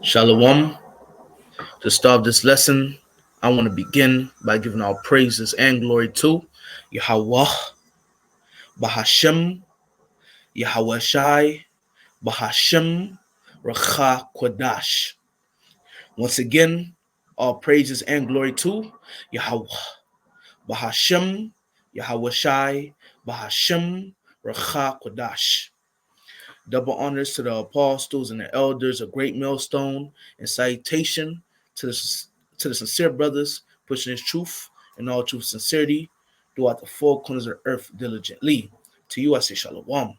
Shalom. To start this lesson, I want to begin by giving all praises and glory to Yahweh, Bahashem, Yahweh Shai, Bahashem, Racha Kodash. Once again, all praises and glory to Yahweh, Bahashem, Yahweh Shai, Bahashem, Racha Kodash. Double honors to the apostles and the elders, a great millstone, and salutation to the sincere brothers pushing his truth and all truth sincerity throughout the four corners of the earth diligently. To you I say shalom.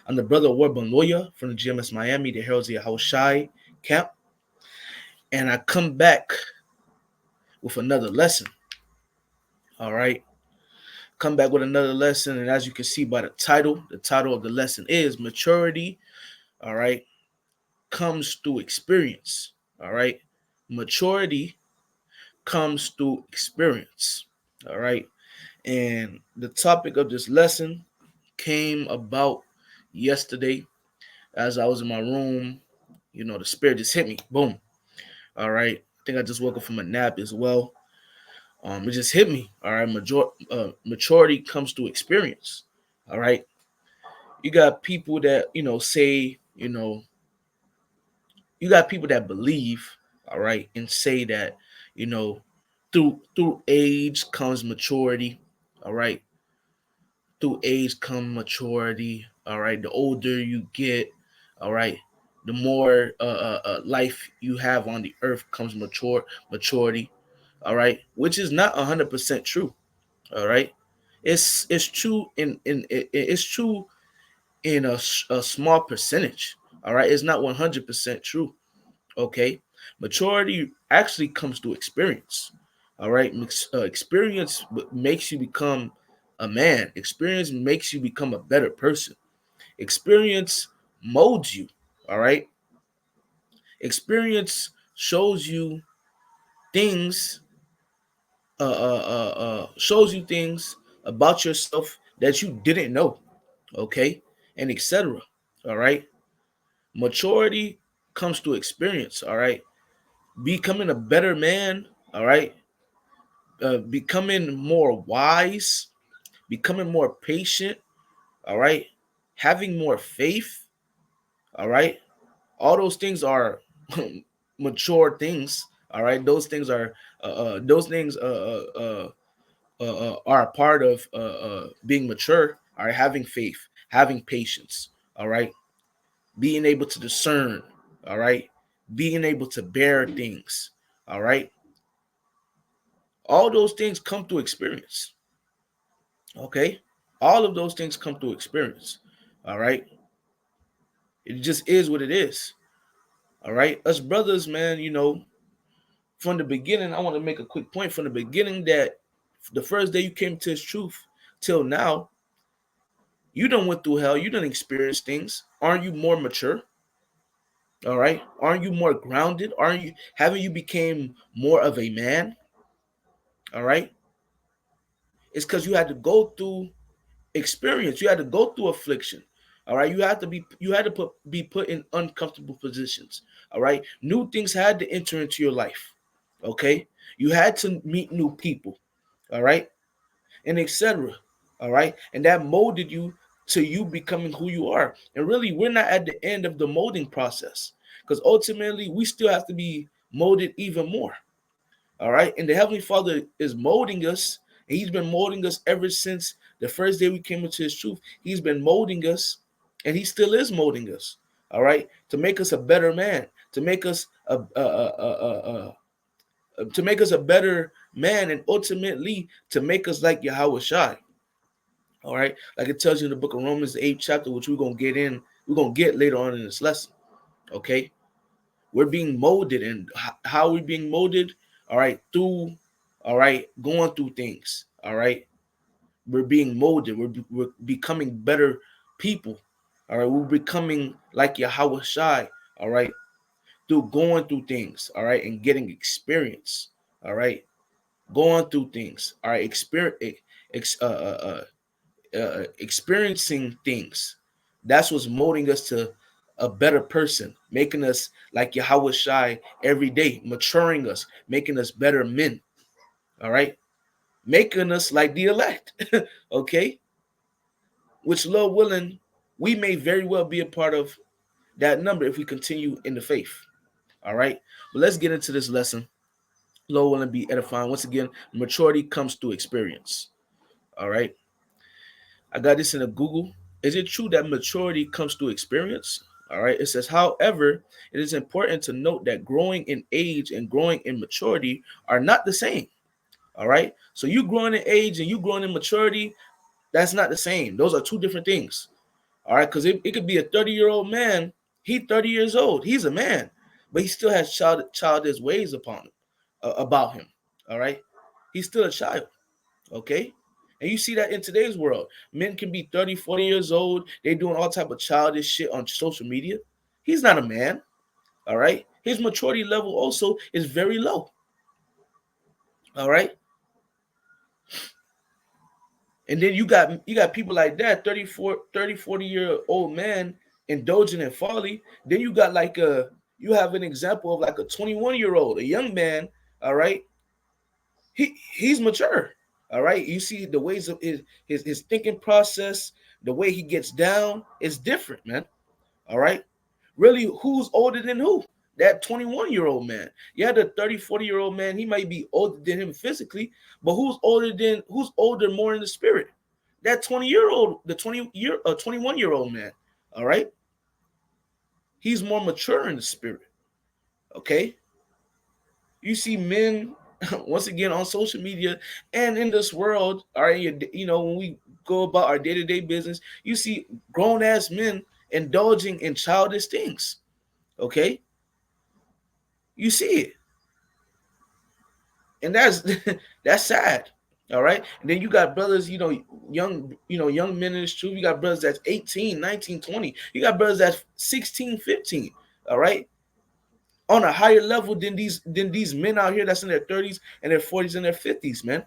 I'm the brother Warburn Lawyer from the GMS Miami, the Heralds of Yahushai camp, and I come back with another lesson. All right. Come back with another lesson, and as you can see by the title of the lesson is maturity. All right. Comes through experience. All right. Maturity comes through experience. All right. And the topic of this lesson came about yesterday as I was in my room. You know, the spirit just hit me. Boom. All right. I think I just woke up from a nap as well. It just hit me. All right. Maturity comes through experience. All right. You got people that, say, you got people that believe, all right, and say that, you know, through age comes maturity, all right. Through age comes maturity, all right. The older you get, all right, the more life you have on the earth comes maturity, all right, which is not 100% true, all right. It's true it's true in a small percentage, all right. It's not 100% true. Okay, maturity actually comes through experience. All right, experience makes you become a man. Experience makes you become a better person. Experience molds you. All right, experience shows you things. Shows you things about yourself that you didn't know. Okay, and etc. All right, maturity comes through experience. All right, becoming a better man. All right, becoming more wise, becoming more patient, all right, having more faith, all right. All those things are mature things, all right. Those things are a part of being mature, all right. Having faith, having patience, all right. Being able to discern, all right. Being able to bear things, all right. All those things come through experience. Okay. All of those things come through experience. All right. It just is what it is. All right. Us brothers, man, from the beginning, I want to make a quick point from the beginning that the first day you came to his truth till now, you done went through hell. You done experienced things. Aren't you more mature? All right. Aren't you more grounded? Haven't you became more of a man? All right. It's because you had to go through experience. You had to go through affliction. All right. Be put in uncomfortable positions. All right. New things had to enter into your life. Okay. You had to meet new people. All right. And etc. All right. And that molded you to you becoming who you are. And really, we're not at the end of the molding process because ultimately we still have to be molded even more. All right. And the Heavenly Father is molding us. And He's been molding us ever since the first day we came into His truth. He's been molding us, and He still is molding us. All right. To make us a better man, to make us to make us a better man, and ultimately to make us like Yahweh Shai. All right. Like it tells you in the book of Romans, the 8th chapter, which we're going to get later on in this lesson. Okay. We're being molded, and how are we being molded? All right, going through things. All right, we're being molded. We're becoming better people. All right, we're becoming like Yahweh Shai. All right, through going through things. All right, and getting experience. All right, going through things. All right, experiencing things. That's what's molding us to a better person, making us like Yahweh Shai every day, maturing us, making us better men. All right, making us like the elect. Okay, which, Lord willing, we may very well be a part of that number if we continue in the faith. All right, but let's get into this lesson. Lord willing, be edifying. Once again, maturity comes through experience. All right, I got this in a Google. Is it true that maturity comes through experience? All right, it says, however, it is important to note that growing in age and growing in maturity are not the same. All right, so you growing in age and you growing in maturity, that's not the same. Those are two different things. All right, because it could be a 30-year-old man. He 30 years old. He's a man, but he still has childish ways upon him, about him. All right, he's still a child. Okay, and you see that in today's world, men can be 30, 40 years old. They doing all type of childish shit on social media. He's not a man. All right, his maturity level also is very low. All right, and then you got people like that, 40-year-old man indulging in folly. Then you have an example of like a 21-year-old, a young man, all right? He's mature. All right. You see the ways of his thinking process, the way he gets down is different, man. All right. Really, who's older than who? That 21-year-old man. Yeah, the 30, 40-year-old man, he might be older than him physically, but who's older more in the spirit? That 20-year-old, the 21-year-old man. All right. He's more mature in the spirit. Okay. You see men once again on social media and in this world, all right, when we go about our day-to-day business, you see grown-ass men indulging in childish things. Okay. You see it. And that's that's sad. All right. And then you got brothers, young men in the truth. You got brothers that's 18, 19, 20. You got brothers that's 16, 15. All right. On a higher level than these men out here that's in their 30s and their 40s and their 50s, man.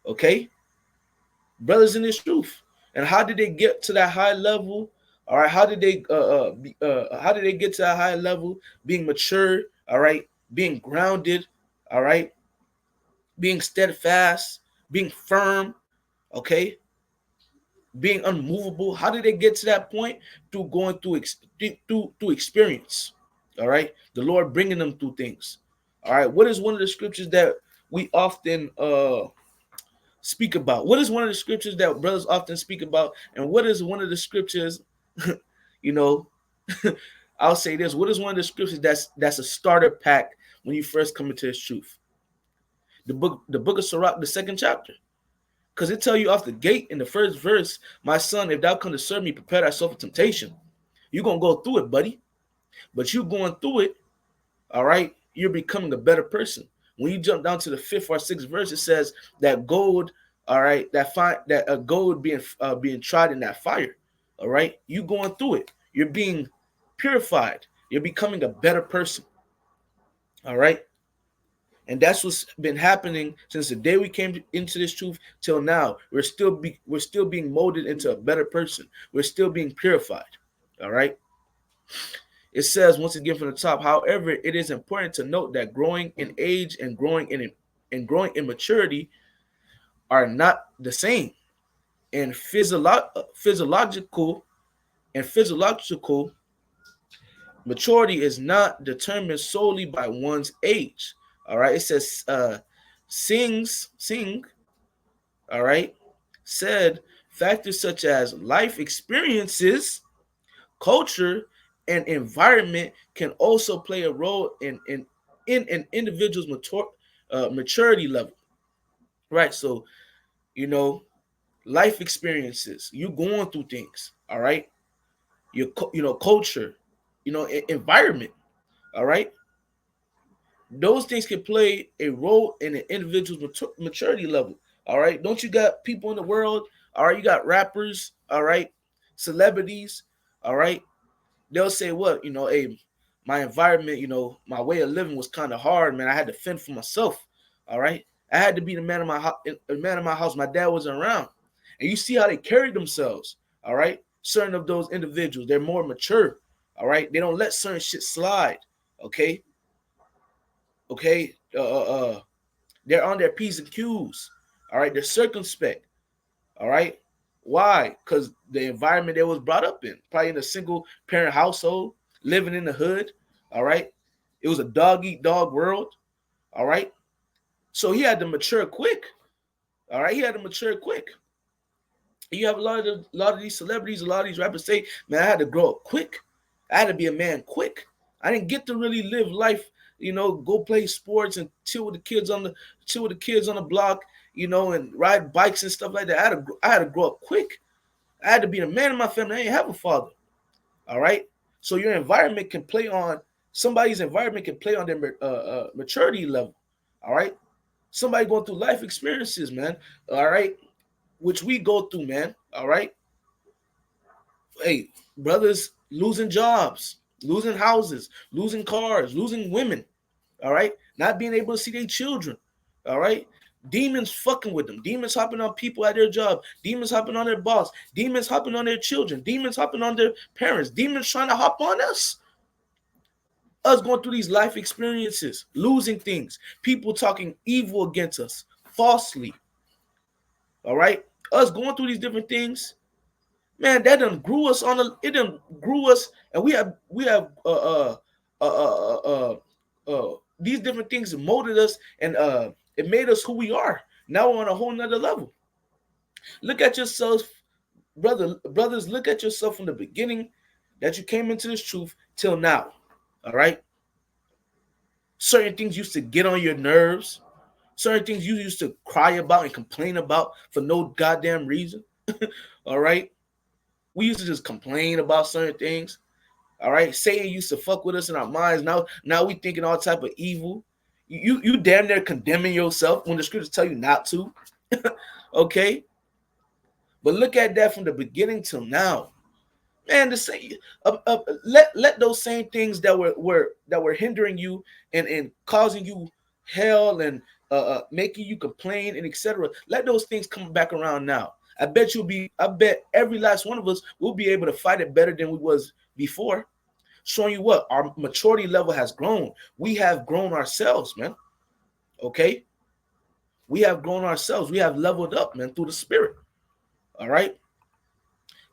Okay. Brothers in this truth. And how did they get to that high level? All right. How did they get to that high level? Being mature, all right, being grounded, all right, being steadfast, being firm, okay, being unmovable. How did they get to that point? Through going through experience. All right, the Lord bringing them through things. All right, what is one of the scriptures that we often speak about? What is one of the scriptures that brothers often speak about? And what is one of the scriptures, you know, I'll say this. What is one of the scriptures that's a starter pack when you first come into this truth? The book of Sirach, the second chapter. Because it tell you off the gate in the first verse, my son, if thou come to serve me, prepare thyself for temptation. You're going to go through it, buddy. But you going through it, all right, you're becoming a better person. When you jump down to the fifth or sixth verse, it says that gold, all right, that gold being tried in that fire, all right, you going through it. You're being purified. You're becoming a better person, all right. And that's what's been happening since the day we came into this truth till now. We're still being molded into a better person. We're still being purified, all right. It says once again from the top, however, it is important to note that growing in age and growing in maturity are not the same. And physiological maturity is not determined solely by one's age. All right. It says Singh, all right, said factors such as life experiences, culture, and environment can also play a role in an individual's maturity level, right? So, life experiences, you going through things, all right? Your culture, environment, all right? Those things can play a role in an individual's maturity level, all right? Don't you got people in the world, all right? You got rappers, all right? Celebrities, all right? They'll say what, hey, my environment, my way of living was kind of hard, man. I had to fend for myself. All right. I had to be the man of my house. My dad wasn't around. And you see how they carried themselves. All right. Certain of those individuals, they're more mature. All right, they don't let certain shit slide. Okay, okay. They're on their p's and q's. All right, they're circumspect. All right, why? Because the environment they was brought up in, probably in a single parent household, living in the hood. All right, it was a dog eat dog world. All right, so he had to mature quick. All right, he had to mature quick. You have a lot of these celebrities, a lot of these rappers say, "Man, I had to grow up quick. I had to be a man quick. I didn't get to really live life, go play sports and chill with the kids on the block, and ride bikes and stuff like that. I had to grow up quick. I had to be the man in my family. I didn't have a father. All right. So your environment can play on somebody's environment can play on their maturity level. All right. Somebody going through life experiences, man. All right, which we go through, man. All right. Hey, brothers losing jobs, losing houses, losing cars, losing women. All right. Not being able to see their children. All right. Demons fucking with them. Demons hopping on people at their job. Demons hopping on their boss. Demons hopping on their children. Demons hopping on their parents. Demons trying to hop on us. Us going through these life experiences, losing things, people talking evil against us falsely. All right. Us going through these different things, man, that done grew us it done grew us, and we have these different things molded us, and it made us who we are. Now we're on a whole nother level. Look at yourself, brothers, look at yourself from the beginning that you came into this truth till now. All right. Certain things used to get on your nerves. Certain things you used to cry about and complain about for no goddamn reason. All right. We used to just complain about certain things. All right. Satan used to fuck with us in our minds. Now we thinking all type of evil. You damn near condemning yourself when the scriptures tell you not to. Okay. But look at that from the beginning till now. Man, let those same things that were hindering you and causing you hell and making you complain and etc. Let those things come back around now. I bet every last one of us will be able to fight it better than we was before. Showing you what our maturity level has grown. We have grown ourselves, man. Okay, we have grown ourselves. We have leveled up, man, through the Spirit. All right.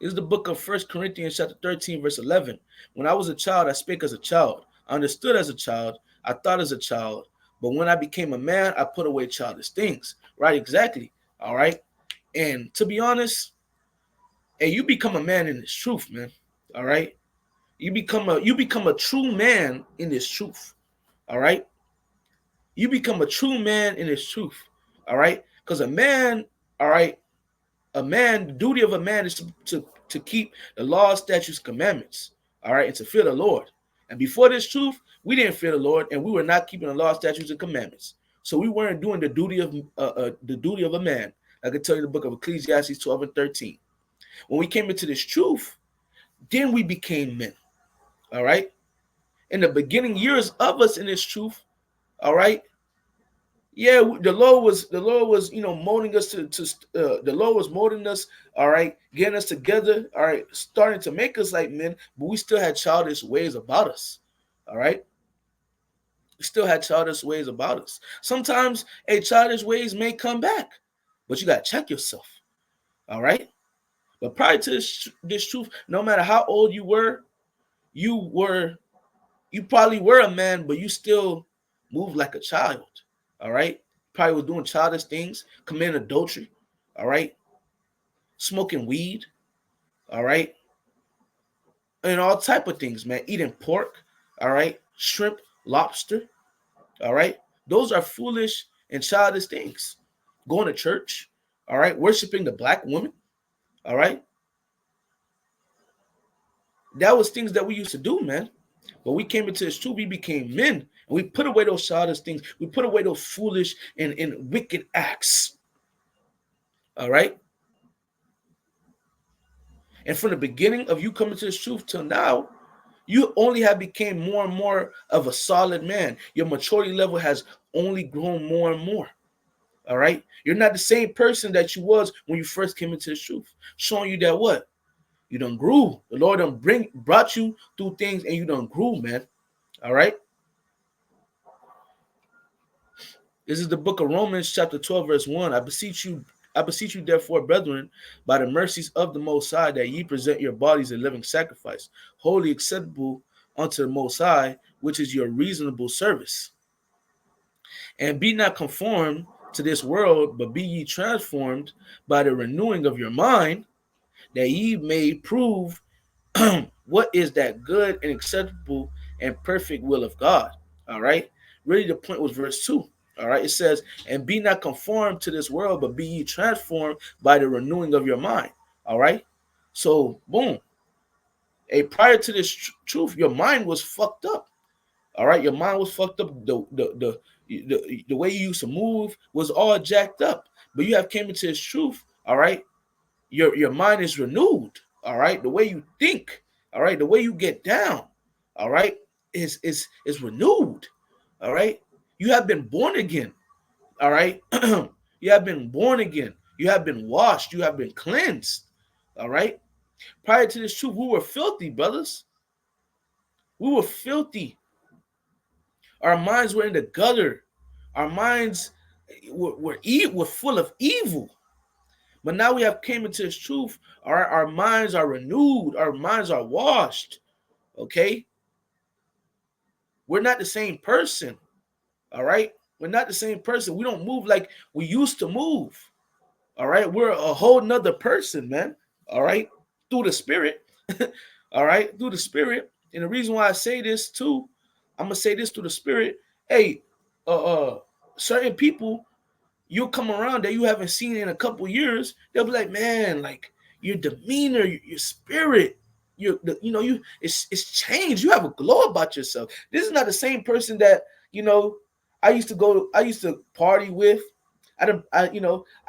This is the book of 1 Corinthians chapter 13, verse 11. When I was a child, I spake as a child. I understood as a child. I thought as a child. But when I became a man, I put away childish things. Right, exactly. All right. And to be honest, hey, you become a man in this truth, man. All right. You become a true man in this truth. All right. You become a true man in this truth. All right. Because a man, all right, the duty of a man is to keep the law, statutes, commandments. All right. And to fear the Lord. And before this truth, we didn't fear the Lord, and we were not keeping the law, statutes, and commandments. So we weren't doing the duty of a man. I can tell you the book of Ecclesiastes 12 and 13. When we came into this truth, then we became men. All right. In the beginning years of us in this truth, all right. Yeah, the Lord was molding us the Lord was molding us, all right, getting us together, all right, starting to make us like men, but we still had childish ways about us. All right. We still had childish ways about us. Sometimes childish ways may come back, but you gotta check yourself. All right. But prior to this truth, no matter how old you probably were a man, but you still moved like a child. All right. Probably was doing childish things, committing adultery. All right. Smoking weed. All right. And all type of things, man. Eating pork. All right. Shrimp, lobster. All right. Those are foolish and childish things. Going to church. All right. Worshiping the black woman. All right. That was things that we used to do, man. But we came into this truth, we became men. And we put away those childish things. We put away those foolish and wicked acts. All right. And from the beginning of you coming to this truth till now, you only have became more and more of a solid man. Your maturity level has only grown more and more. All right. You're not the same person that you was when you first came into this truth. Showing you that what? You done grew. The Lord done brought you through things and you done grew, man. All right. This is the book of Romans, chapter 12, verse 1. I beseech you, therefore, brethren, by the mercies of the Most High, that ye present your bodies a living sacrifice, wholly acceptable unto the Most High, which is your reasonable service. And be not conformed to this world, but be ye transformed by the renewing of your mind, that ye may prove what is that good and acceptable and perfect will of God. All right. Really, the point was verse 2. All right. It says, and be not conformed to this world, but be ye transformed by the renewing of your mind. All right. So, boom. Prior to this truth, your mind was fucked up. All right. Your mind was fucked up. The way you used to move was all jacked up. But you have came into this truth. All right. Your mind is renewed. All right. The way you think. All right. The way you get down. All right. Is renewed. All right. You have been born again. All right. You have been born again. You have been washed. You have been cleansed. All right. Prior to this truth, we were filthy, brothers. We were filthy. Our minds were in the gutter. Our minds were full of evil. But now we have came into this truth. Our minds are renewed. Our minds are washed. Okay? We're not the same person. All right? We're not the same person. We don't move like we used to move. All right? We're a whole nother person, man. All right? Through the Spirit. All right? Through the Spirit. And the reason why I say this too, I'm going to say this through the Spirit. Hey, certain people, you'll come around that you haven't seen in a couple years. They'll be like, man, like your demeanor, your spirit, it's changed. You have a glow about yourself. This is not the same person that I used to party with. I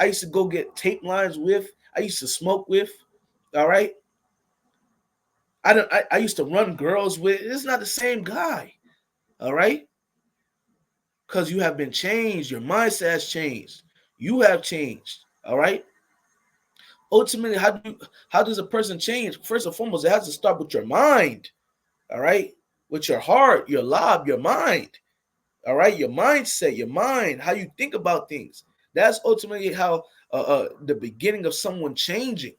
used to go get tape lines with. I used to smoke with. All right. I used to run girls with. It's not the same guy. All right. Because you have been changed. Your mindset has changed. You have changed. All right. Ultimately, how does a person change? First and foremost, it has to start with your mind. All right. With your heart, your lob, your mind. All right. Your mindset, your mind, how you think about things. That's ultimately how the beginning of someone changing.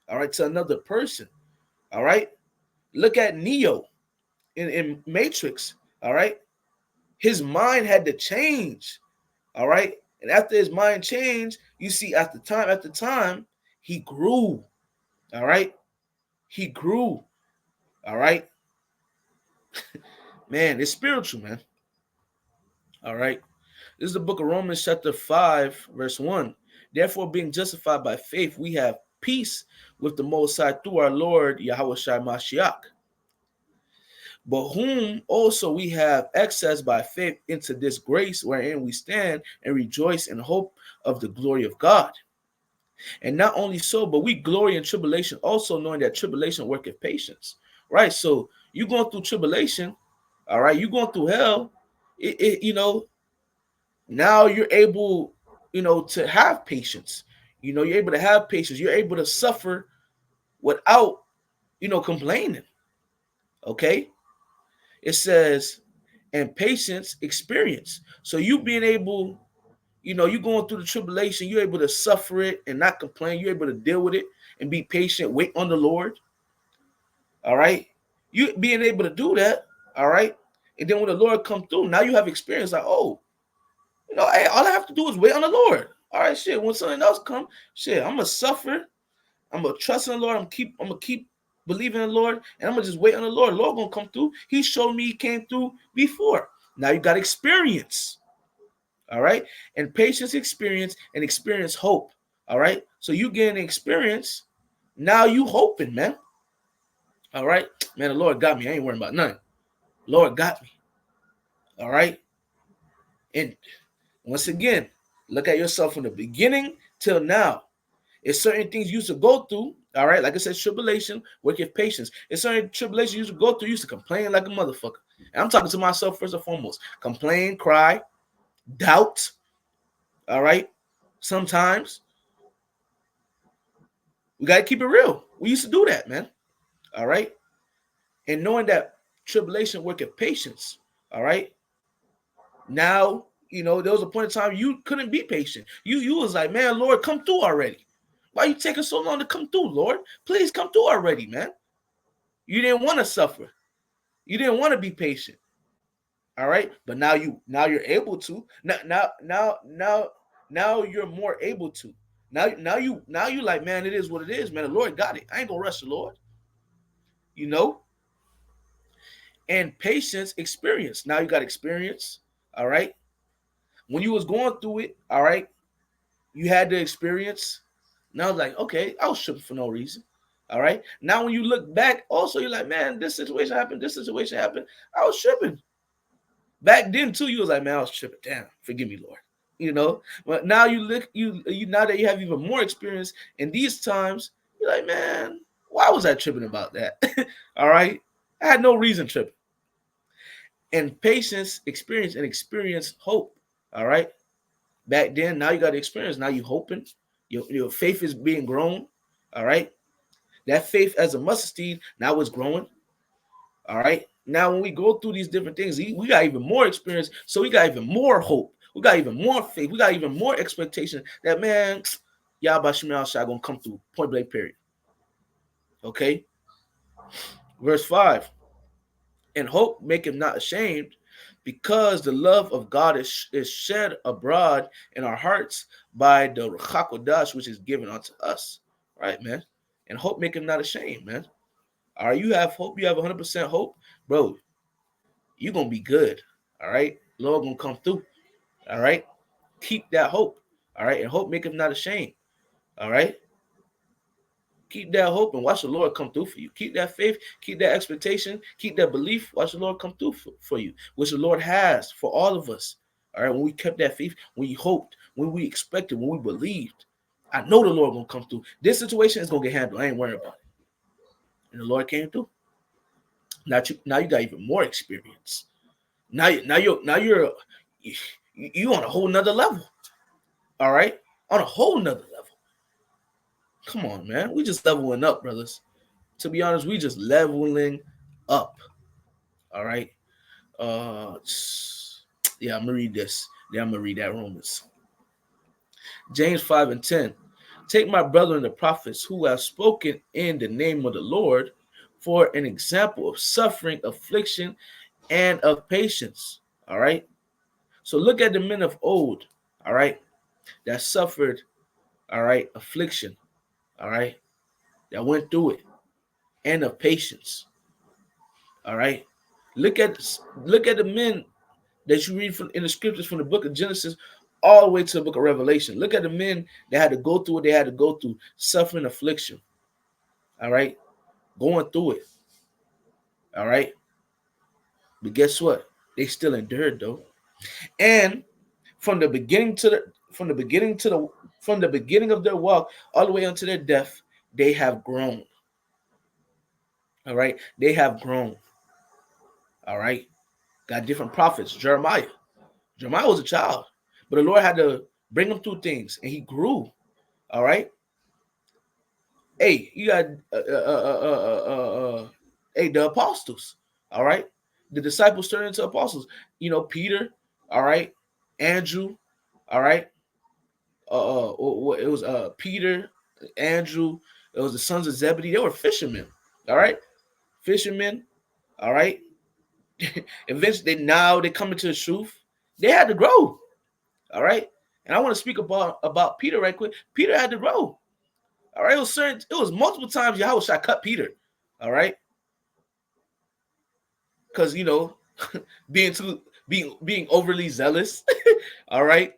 All right. To another person. All right. Look at Neo in Matrix. All right. His mind had to change. All right. And after his mind changed, you see after time, he grew. All right. He grew. All right. Man, it's spiritual, man. All right. This is the book of Romans, chapter 5, verse 1. Therefore, being justified by faith, we have peace with the Most High through our Lord Yahushua Mashiach, but whom also we have access by faith into this grace wherein we stand and rejoice in hope of the glory of God. And not only so, but we glory in tribulation, also knowing that tribulation worketh patience. Right? So you going through tribulation, all right, you going through hell, now you're able, to have patience. You're able to have patience. You're able to suffer without, complaining. Okay? It says, and patience, experience. So you being able, you going through the tribulation, you're able to suffer it and not complain. You're able to deal with it and be patient, wait on the Lord. All right. You being able to do that. All right. And then when the Lord come through, now you have experience like, oh, hey, all I have to do is wait on the Lord. All right, shit. When something else come, shit, I'm gonna suffer. I'm gonna trust in the Lord. I'm gonna keep believing in the Lord, and I'm gonna just wait on the Lord. The Lord gonna come through. He showed me he came through before. Now you got experience. All right. And patience, experience, and experience hope. All right. So you getting experience. Now you hoping, man. All right. Man, the Lord got me. I ain't worrying about nothing. Lord got me. All right. And once again, look at yourself from the beginning till now. It's certain things you used to go through. All right. Like I said, tribulation, work with patience. It's certain tribulation you used to go through. You used to complain like a motherfucker. And I'm talking to myself first and foremost. Complain, cry, doubt. All right. Sometimes. We got to keep it real. We used to do that, man. All right. And knowing that tribulation worketh patience. All right. Now, there was a point in time you couldn't be patient. You was like, man, Lord, come through already. Why are you taking so long to come through, Lord? Please come through already, man. You didn't want to suffer. You didn't want to be patient. All right. But now you're able to. Now you're more able to. Now you like, man, it is what it is, man. The Lord got it. I ain't gonna rush the Lord. You know? And patience, experience. Now you got experience. All right. When you was going through it, all right, you had the experience. Now it's like, okay, I was tripping for no reason. All right. Now when you look back, also you're like, man, this situation happened. I was tripping. Back then too, you was like, man, I was tripping. Damn, forgive me, Lord. But now you look, you now that you have even more experience in these times, you're like, man, why was I tripping about that? All right. I had no reason tripping. And patience, experience hope. All right. Back then, now you got the experience. Now you hoping. Your faith is being grown. All right. That faith as a mustard seed now is growing. All right. Now, when we go through these different things, we got even more experience. So we got even more hope. We got even more faith. We got even more expectation that, man, Yahweh Shemel Shai gonna come through. Point blank, period. Okay. Verse 5. And hope make him not ashamed, because the love of God is shed abroad in our hearts by the Ruach HaKodesh, which is given unto us. Right, man? And hope make him not ashamed, man. All right, you have hope. You have 100% hope. Bro, you're going to be good. All right? Lord going to come through. All right? Keep that hope. All right? And hope make him not ashamed. All right? Keep that hope and watch the Lord come through for you. Keep that faith, keep that expectation, keep that belief. Watch the Lord come through for you, which the Lord has for all of us. All right, when we kept that faith, when we hoped, when we expected, when we believed, I know the Lord gonna come through. This situation is gonna get handled. I ain't worried about it. And the Lord came through. Now you got even more experience. Now you're on a whole nother level. All right, on a whole nother level. Come on, man. We just leveling up, brothers. To be honest, we just leveling up. All right. Yeah, I'm gonna read this. Then I'm gonna read that Romans. James 5 and 10. Take my brethren the prophets who have spoken in the name of the Lord for an example of suffering, affliction, and of patience. All right. So look at the men of old, all right, that suffered, all right, affliction, all right, that went through it, and of patience. All right. Look at the men that you read from in the scriptures from the book of Genesis all the way to the book of Revelation. Look at the men that had to go through what they had to go through, suffering affliction. All right. Going through it. All right. But guess what? They still endured though. And from the beginning of their walk all the way unto their death, they have grown. All right. They have grown. All right. Got different prophets. Jeremiah was a child, but the Lord had to bring him through things, and he grew. All right. Hey, you got the apostles. All right. The disciples turned into apostles. Peter. All right. Andrew. All right. It was Peter, Andrew. It was the sons of Zebedee. They were fishermen. All right. Fishermen. All right. Eventually, now they come into the truth. They had to grow. All right. And I want to speak about Peter right quick. Peter had to grow. All right. It was multiple times Yahweh cut Peter. All right. Because being overly zealous. All right.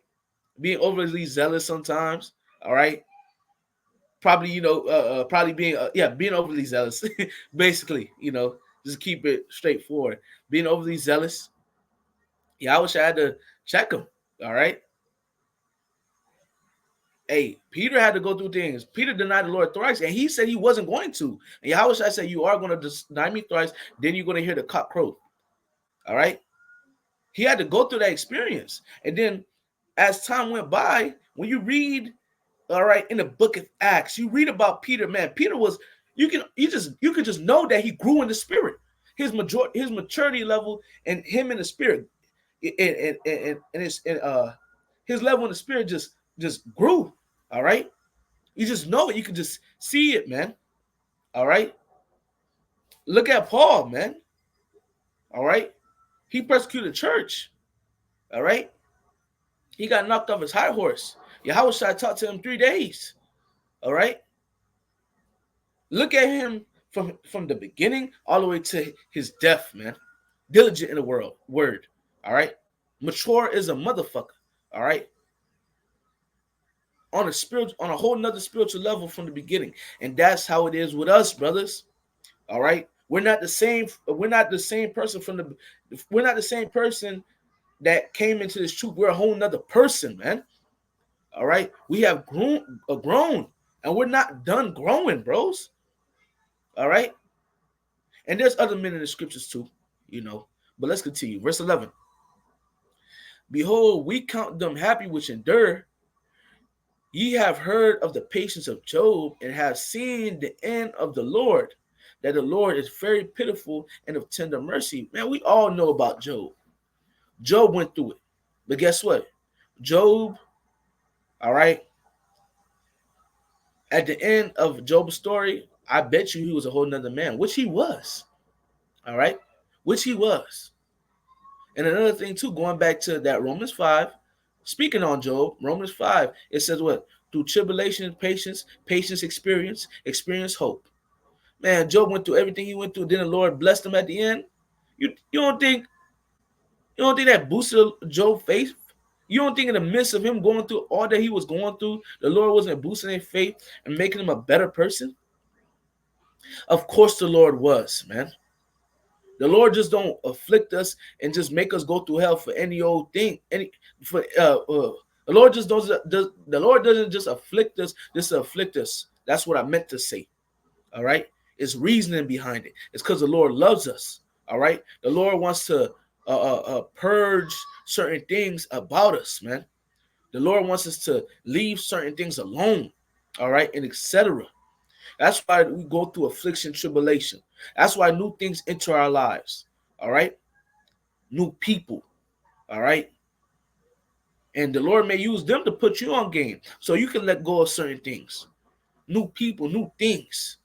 Being overly zealous sometimes. All right. Probably, probably being overly zealous. Basically, just keep it straightforward. Being overly zealous. Yeah, I wish I had to check him. All right. Hey, Peter had to go through things. Peter denied the Lord thrice, and he said he wasn't going to. And Yahweh said, you are going to deny me thrice, then you're going to hear the cock crow. All right. He had to go through that experience. And then as time went by, when you read All right, in the book of Acts, you read about Peter. Man, Peter was you could just know that he grew in the spirit. His maturity level and him in the spirit and his level in the spirit just grew. All right, you just know it. You can just see it, man. All right, look at Paul, man. All right, he persecuted the church. All right, he got knocked off his high horse. Yahweh Shai talked to him 3 days. All right, look at him from the beginning all the way to his death, man. Diligent in the word. All right, mature is a motherfucker. All right, on a whole nother spiritual level from the beginning, and that's how it is with us, brothers. All right, we're not the same. We're not the same person from the. We're not the same person that came into this truth. We're a whole nother person, man. All right, we have grown, and we're not done growing, bros. All right, and there's other men in the scriptures too, you know. But let's continue. Verse 11. Behold, we count them happy which endure. Ye have heard of the patience of Job, and have seen the end of the Lord, that the Lord is very pitiful and of tender mercy. Man, we all know about Job. Job went through it. But guess what? Job, all right, at the end of Job's story, I bet you he was a whole nother man, which he was. All right? Which he was. And another thing, too, going back to that Romans 5, speaking on Job, Romans 5, it says what? Through tribulation, patience, experience hope. Man, Job went through everything he went through. Then the Lord blessed him at the end. You don't think that boosted Job's faith? You don't think in the midst of him going through all that he was going through, the Lord wasn't boosting his faith and making him a better person? Of course the Lord was, man. The Lord just don't afflict us and just make us go through hell for any old thing. The Lord just the Lord doesn't just afflict us just to afflict us. That's what I meant to say. All right, it's reasoning behind it. It's because the Lord loves us. All right, the Lord wants to purge certain things about us, man. The Lord wants us to leave certain things alone. All right, and etc. That's why we go through affliction, tribulation. That's why new things enter our lives. All right, new people. All right, and the Lord may use them to put you on game so you can let go of certain things. New people, new things.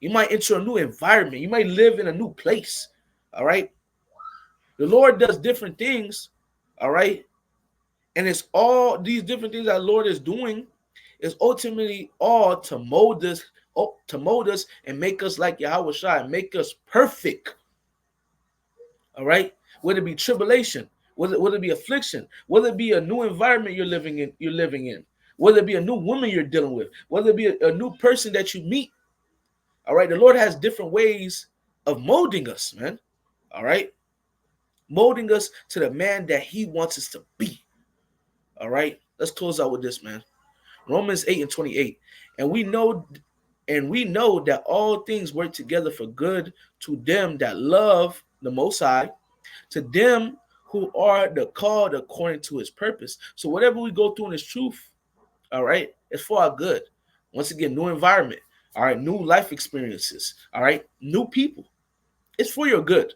You might enter a new environment. You might live in a new place. All right. The Lord does different things. All right. And it's all these different things that the Lord is doing is ultimately all to mold us, and make us like Yahweh Shai, make us perfect. All right. Whether it be tribulation, whether it be affliction, whether it be a new environment you're living in, whether it be a new woman you're dealing with, whether it be a new person that you meet. All right. The Lord has different ways of molding us, man. All right. Molding us to the man that he wants us to be. All right. Let's close out with this, man. Romans 8:28. And we know that all things work together for good to them that love the Most High, to them who are the called according to his purpose. So whatever we go through in this truth, all right, it's for our good. Once again, new environment, all right, new life experiences, all right, new people. It's for your good.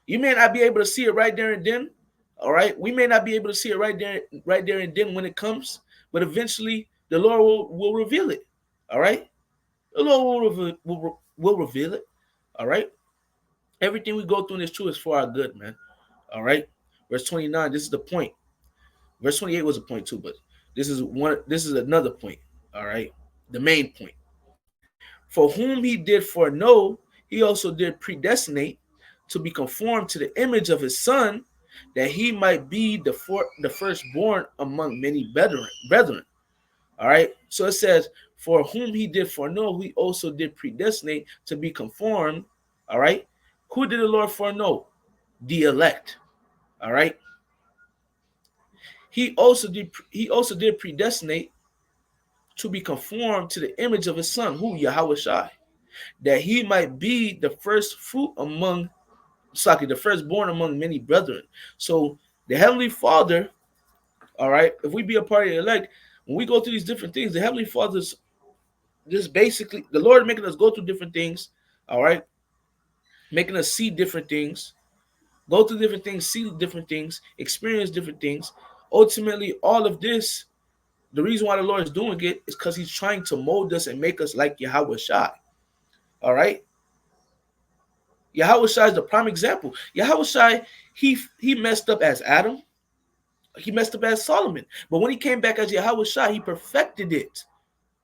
You may not be able to see it right there and then, all right. We may not be able to see it right there and then when it comes, but eventually the Lord will reveal it, all right. The Lord will reveal it, all right. Everything we go through in this truth is for our good, man. All right. Verse 29, this is the point. Verse 28 was a point too, but this is another point. All right. The main point. For whom he did foreknow, he also did predestinate to be conformed to the image of his son, that he might be the firstborn among many brethren. All right. So it says, for whom he did foreknow, he also did predestinate to be conformed. All right. Who did the Lord foreknow? The elect. All right. He also did predestinate to be conformed to the image of his son, who Yahweh Shai, that he might be the firstborn among many brethren. So the Heavenly Father, all right, if we be a part of the elect, when we go through these different things, the Heavenly Father's just basically the Lord making us go through different things, all right, making us see different things, go through different things, see different things, experience different things. Ultimately, all of this, the reason why the Lord is doing it is because He's trying to mold us and make us like Yahweh Shai. All right. Yahweh Shai is the prime example. Yahweh Shai, he messed up as Adam. He messed up as Solomon. But when he came back as Yahweh Shai, he perfected it.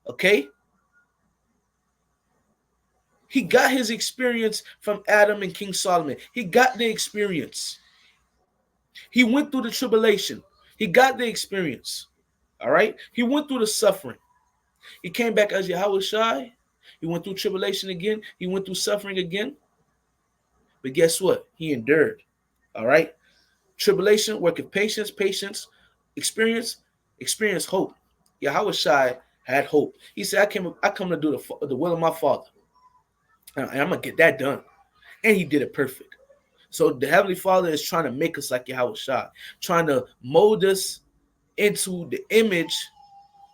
Okay? He got his experience from Adam and King Solomon. He got the experience. He went through the tribulation. He got the experience. All right? He went through the suffering. He came back as Yahweh Shai. He went through tribulation again. He went through suffering again. But guess what? He endured. All right? Tribulation, work of patience, experience hope. Yahweh Shai had hope. He said, I come to do the will of my Father. And I'm going to get that done. And he did it perfect. So the Heavenly Father is trying to make us like Yahweh Shai, trying to mold us into the image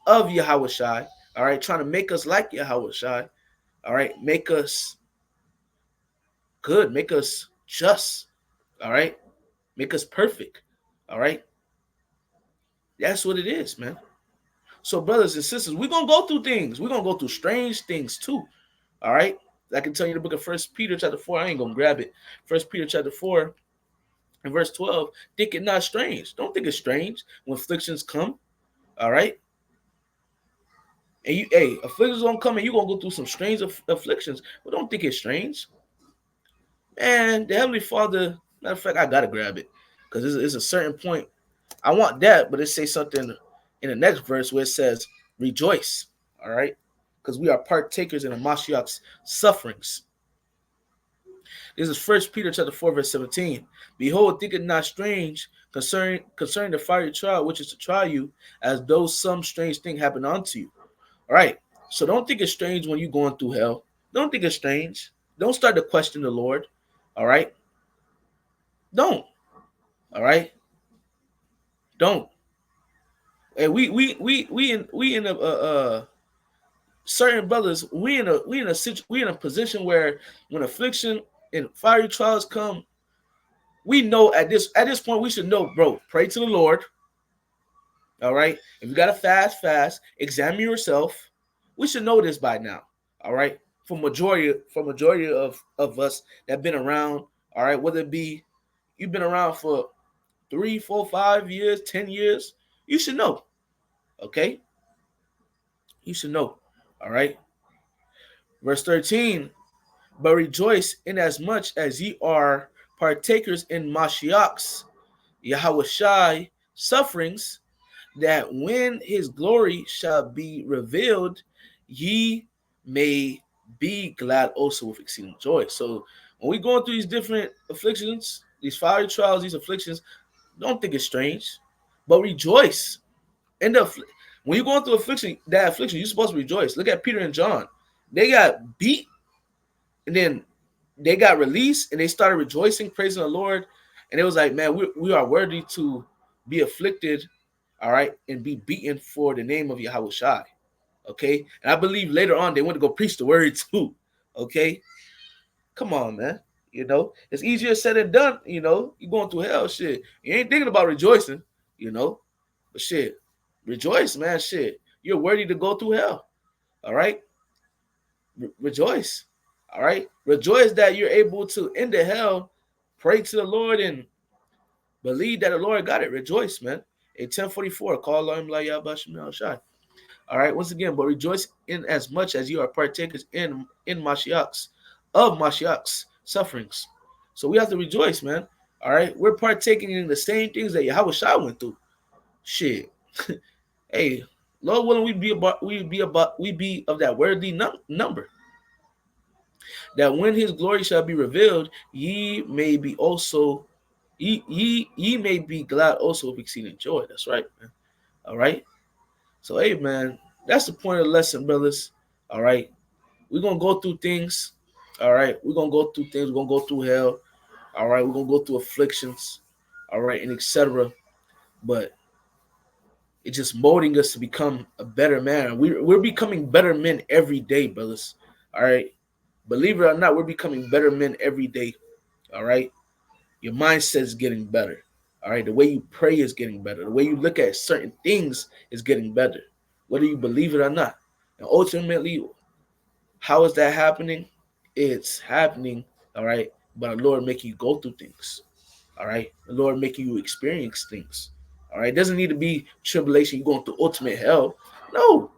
of Yahweh Shai, all right, trying to make us like Yahweh Shai, all right, make us good, make us just, all right, make us perfect, all right. That's what it is, man. So, brothers and sisters, we're going to go through things. We're going to go through strange things too, all right. I can tell you the book of 1 Peter chapter 4. I ain't going to grab it. 1 Peter chapter 4 and verse 12. Think it not strange. Don't think it's strange when afflictions come, all right. And afflictions gonna come and you're gonna go through some strange afflictions. But don't think it's strange. Man, the Heavenly Father, matter of fact, I gotta grab it. Because it's a certain point. I want that, but it says something in the next verse where it says, rejoice. All right. Because we are partakers in the Mashiach's sufferings. This is 1 Peter chapter 4, verse 17. Behold, think it not strange concerning the fiery trial, which is to try you, as though some strange thing happened unto you. All right. So don't think it's strange when you're going through hell. Don't think it's strange. Don't start to question the Lord. All right. Don't. All right. Don't. And we in a certain brothers, we in a position where when affliction and fiery trials come, we know at this point we should know, bro, pray to the Lord. All right. If you gotta fast, examine yourself. We should know this by now. All right. For majority of us that have been around, all right, whether it be you've been around for 3, 4, 5 years, 10 years, you should know. Okay. You should know. All right. Verse 13. But rejoice in as much as ye are partakers in Mashiach's, Yahweh Shai, sufferings, that when his glory shall be revealed, ye may be glad also with exceeding joy. So when we're going through these different afflictions, these fiery trials, these afflictions, don't think it's strange, but rejoice. When you're going through that affliction, you're supposed to rejoice. Look at Peter and John. They got beat, and then they got released, and they started rejoicing, praising the Lord. And it was like, man, we are worthy to be afflicted, all right, and be beaten for the name of Yahweh Shai. Okay. And I believe later on they went to go preach the word too. Okay. Come on, man. It's easier said than done. You're going through hell, shit. You ain't thinking about rejoicing, but shit, rejoice, man. Shit. You're worthy to go through hell. All right. Rejoice. All right. Rejoice that you're able to end the hell, pray to the Lord, and believe that the Lord got it. Rejoice, man. A 1044. Call him like Yahweh Shai. All right. Once again, but rejoice in as much as you are partakers in Mashiach's sufferings. So we have to rejoice, man. All right. We're partaking in the same things that Yahweh Shai went through. Shit. Hey, Lord willing, we be of that worthy number. That when his glory shall be revealed, ye may be also, ye may be glad also of exceeding joy. That's right, man. All right. So, hey, man, that's the point of the lesson, brothers. All right. We're going to go through things. All right. We're going to go through things. We're going to go through hell. All right. We're going to go through afflictions. All right. And etc. But It's just molding us to become a better man. We're becoming better men every day, brothers. All right. Believe it or not, we're becoming better men every day. All right. Your mindset is getting better. All right. The way you pray is getting better. The way you look at certain things is getting better, whether you believe it or not. And ultimately, how is that happening? It's happening, all right, by the Lord making you go through things. All right. The Lord making you experience things. All right. It doesn't need to be tribulation, you're going through ultimate hell. No.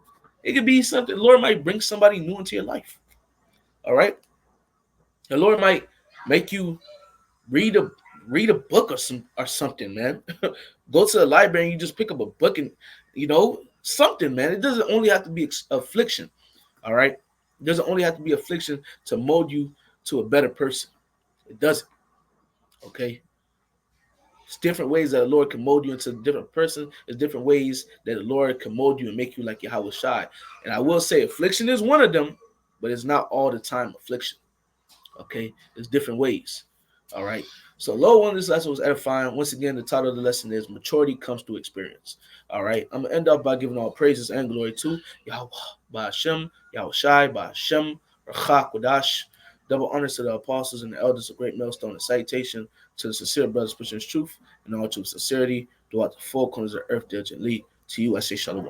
It could be something. The Lord might bring somebody new into your life. All right. The Lord might make you read a book or something, man. Go to the library and you just pick up a book and something, man. It doesn't only have to be affliction. All right. It doesn't only have to be affliction to mold you to a better person. It doesn't. Okay. It's different ways that the Lord can mold you into a different person. There's different ways that the Lord can mold you and make you like Yahweh Shai. And I will say affliction is one of them, but it's not all the time affliction. Okay, there's different ways. All right. So, low one, this lesson was edifying. Once again, the title of the lesson is Maturity Comes Through Experience. All right. I'm going to end up by giving all praises and glory to Yahweh, Ba'ashem, Yahweh Shai, Ba'ashem, Rachak, Wadash. Double honors to the apostles and the elders of Great Millstone, and citation to the sincere brothers pushing truth and all true sincerity throughout the four corners of earth, diligently. To you, I say shalom.